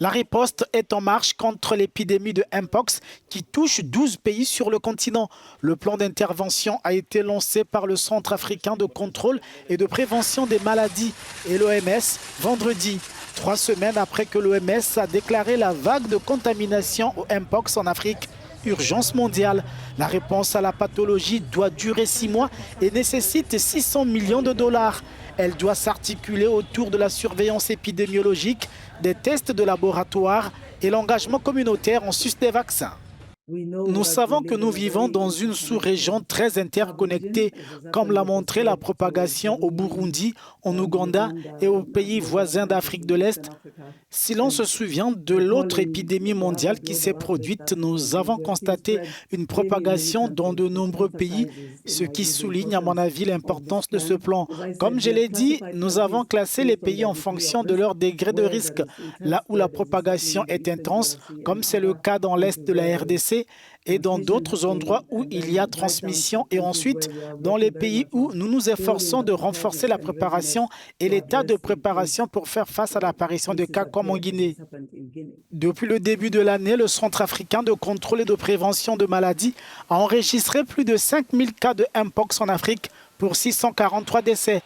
La riposte est en marche contre l'épidémie de Mpox qui touche 12 pays sur le continent. Le plan d'intervention a été lancé par le Centre africain de contrôle et de prévention des maladies et l'OMS vendredi, 3 semaines après que l'OMS a déclaré la vague de contamination au Mpox en Afrique. Urgence mondiale. La réponse à la pathologie doit durer 6 mois et nécessite 600 millions de dollars. Elle doit s'articuler autour de la surveillance épidémiologique, des tests de laboratoire et l'engagement communautaire en sus des vaccins. Nous savons que nous vivons dans une sous-région très interconnectée, comme l'a montré la propagation au Burundi, en Ouganda et aux pays voisins d'Afrique de l'Est. Si l'on se souvient de l'autre épidémie mondiale qui s'est produite, nous avons constaté une propagation dans de nombreux pays, ce qui souligne à mon avis l'importance de ce plan. Comme je l'ai dit, nous avons classé les pays en fonction de leur degré de risque. Là où la propagation est intense, comme c'est le cas dans l'Est de la RDC, et dans d'autres endroits où il y a transmission et ensuite dans les pays où nous nous efforçons de renforcer la préparation et l'état de préparation pour faire face à l'apparition de cas comme en Guinée. Depuis le début de l'année, le Centre africain de contrôle et de prévention de maladies a enregistré plus de 5000 cas de Mpox en Afrique pour 643 décès.